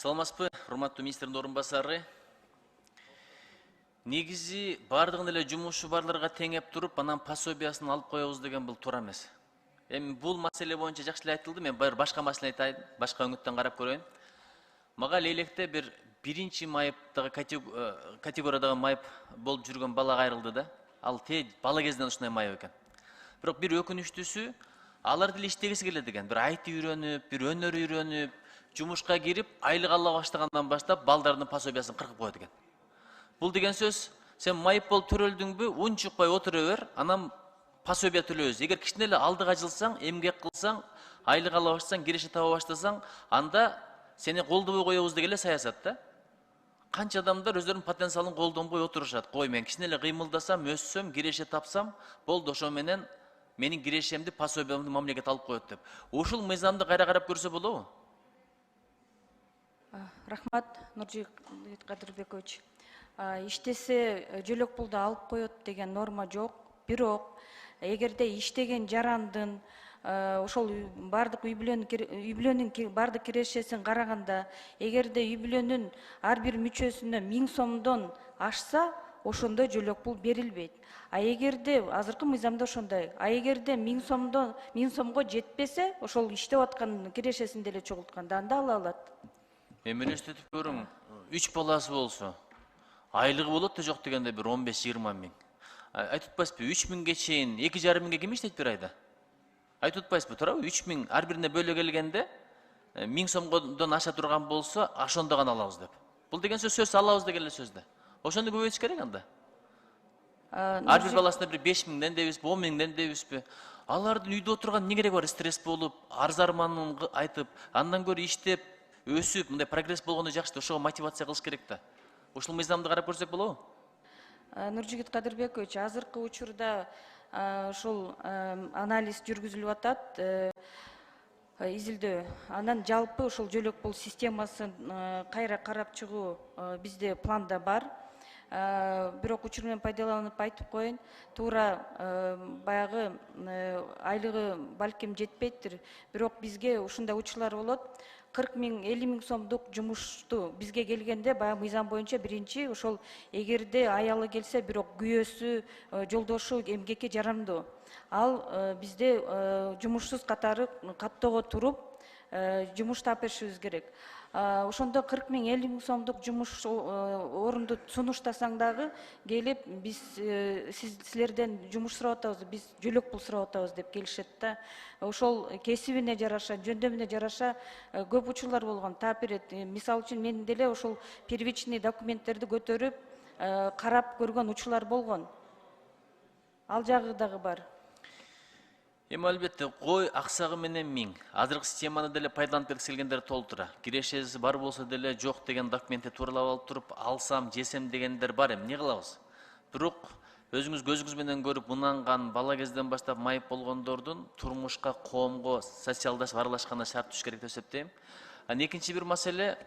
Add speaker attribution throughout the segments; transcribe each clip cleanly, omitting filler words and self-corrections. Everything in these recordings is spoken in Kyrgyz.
Speaker 1: Саламатсызбы, урматтуу министрдин орун басары. Негизи бардыгын эле жумушу барларга теңеп туруп, анан пособиясын алып коебуз деген бул туура эмес. Эми бул маселе боюнча жакшы эле айтылды, мен башка маселени айтайын, башка өңүттөн карап көрөйүн. Мага электе биринчи майыптагы категориядагы майып болуп жүргөн бала кайрылды да. Ал бала кезинен ушундай майып экен. Бирок бир өкүнүчтүүсү, алар деле иштегиси келет экен. Бир IT үйрөнүп, бир өнөр үйрөнүп, жумушка кирип, айлык ала баштагандан баштап балдардын пособиясын кыркып коет экен. Бул деген сөз, сен майып болуп төрөлдүңбү, унчукпай отура бер, анан пособия төлөбүз. Эгер кичине эле алдыга жылсаң, эмгек кылсаң, айлык ала баштасаң, киреше таба баштасаң, анда сени колдобой коебуз деген эле саясат да. Канча адамдар өздөрүнүн потенциалын колдонбой отурушат. Кой, мен кичине эле кыймылдасам, өссөм, киреше тапсам, болду, ошо менен менин кирешемди, пособиямды мамлекет алып коет деп. Ушул мыйзамды кайра карап көрсө болобу?
Speaker 2: Рахмат, Нуржигит Кадырбекович. Иштесе жөлөк пулду алып коет деген норма жок. Бирок эгерде иштеген жарандын ошол бардык үй бүлөнүн бардык кирешесин караганда, эгерде үй бүлөнүн ар бир мүчөсүнө 1000 сомдон ашса, ошондо жөлөк пул берилбейт. А эгерде азыркы мыйзамда ошондой. А эгерде 1000 сомго жетпесе, ошол иштеп аткан кирешесин деле чогултканда анда ала алат.
Speaker 1: Эми элестетип көрүң, 3 баласы болсо, айлыгы болот да жок дегенде бир 15-20 миң. Айтып атпайсызбы, 3000ге чейин 2,5 миңге ким иштейт бир айда? Айтып атпайсызбы, туурабы? 3000 ар бирине бөлө келгенде 1000 сомдон аша турган болсо, ошондо гана алабыз деп. Бул деген сөз алабыз деген эле сөз да. Ошону көбөйтүш керек анда. Ар бир баласына бир 5000ден дебизби, 10 миңден дебизби? Алардын үйдө отурган эмне кереги бар? Стресс болуп, арз арманын айтып, андан көрө иштеп, өсүп, мындай прогресс болгону жакшы, ошого мотивация кылыш керек да. Ушул мыйзамды карап көрсөк болобу?
Speaker 2: Нуржигит Кадырбекович, азыркы учурда ушул анализ жүргүзүлүп атат, изилдөө. Анан жалпы ушул жөлөк пул системасын кайра карап чыгуу бизде планда бар. Бирок учур менен пайдаланып айтып коеюн, туура баягы айлыгы балким жетпейттир, бирок бизге ушундай учурлар болот. 40 миң, 50 миң сомдук жумушту бизге келгенде, баягы мыйзам боюнча биринчи ошол эгерде аялы келсе, бирок күйөөсү, жолдошу эмгекке жарамдуу. Ал бизде жумушсуз катары каттоого туруп, жумуш таап беришибиз керек. Ошондо 40 миң, 50 миң сомдук жумуш орунду сунуштасаң дагы келип, биз силерден жумуш сурап атабыз, биз жөлөк пул сурап атабыз деп келишет да. Ошол кесибине жараша, жөндөмүнө жараша көп учурлар болгон, таап берет. Мисалы үчүн мен деле ошол первичный документтерди көтөрүп, карап көргөн учурлар болгон. Ал жагы дагы бар.
Speaker 1: Эми албетте, кой аксагы менен 1000. Азыркы системаны деле пайдаланып бергиси келгендер толтура. Кирешеси бар болсо деле жок деген документти тууралап алып туруп, алсам, жесем дегендер бар. Эмне кылабыз? Бирок өзүңүз көзүңүз менен көрүп мынанган бала кезден баштап майып болгондордун турмушка, коомго социалдашып аралашканына шарт түшүш керек деп эсептейм. Анан экинчи бир маселе,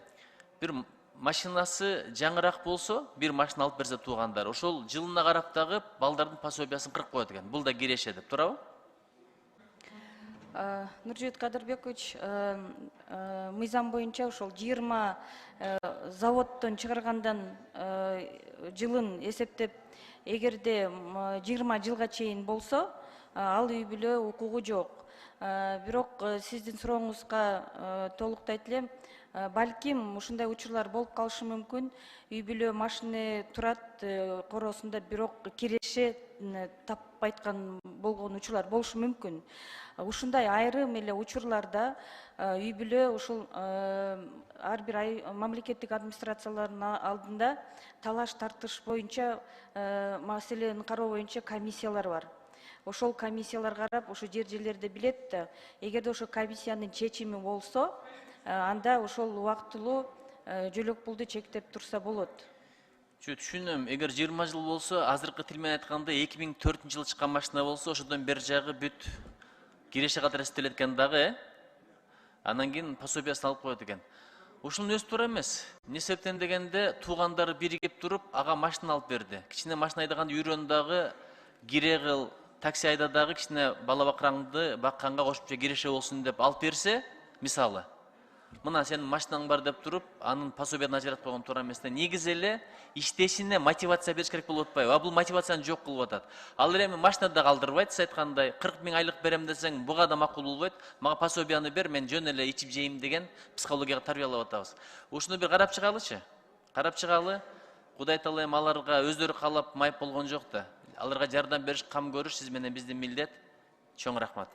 Speaker 1: бир машинасы жаңыраак болсо, бир машина алып берсе туугандар, ошол жылына карап дагы балдардын пособиясын кырып коет экен. Бул да киреше деп, туурабы?
Speaker 2: Нуржигит Кадырбекович, мыйзам боюнча ошол 20 заводдон чыгаргандан жылын эсептеп, эгерде 20 жылга чейин болсо, ал үй бүлө укугу жок. Бирок сиздин сурооңузга толуктайт элем, балким ушундай учурлар болуп калышы мүмкүн. Үй бүлө машина турат короосунда, бирок киреше таппайткан болгон учурлар болушу мүмкүн. Ушундай айрым эле учурларда үй бүлө ушул ар бир мамлекеттик администрациялардын алдында талаш тартыш боюнча, маселени кароо боюнча комиссиялар бар. Ошол комиссиялар карап, ошо жерлерди билет да, эгерде ошо комиссиянын чечими болсо, анда ошол убактылуу жөлөк пулду чектеп турса болот.
Speaker 1: Түшүнөм. Эгер 20 жыл болсо, азыркы тил менен айтканда 2004-жылы чыккан машина болсо, ошодон бери жагы бүт киреше катары эстелет экен дагы, анан кийин пособиясын алып коет экен. Ушунун өзү туура эмес. Эмне себептен дегенде, туугандары биригип туруп, ага машина алып берди. Кичине машина айдаганды үйрөн дагы, кире кыл, такси айда дагы, кичине бала бакыраңды бакканга кошумча киреше болсун деп алып берсе, мисалы, мына сенин машинаң бар деп туруп анын пособиясын ажыратып койгон туура эмес да. Негизи эле иштешине мотивация бериш керек болуп атпайбы? Бул мотивацияны жок кылып атат. Ал эми машинада калдырбайт, сиз айткандай 40 000 айлык берем десең, буга да макул болбойт. Мага пособияны бер, мен жөн эле ичип жейм деген психологияга тарбиялап атабыз. Ушуну бир карап чыгалычы. Карап чыгалы. Кудай таала эми аларга өздөрү каалап майып болгон жок да. Аларга жардам бериш, кам көрүш сиз менен биздин милдет. Чоң рахмат.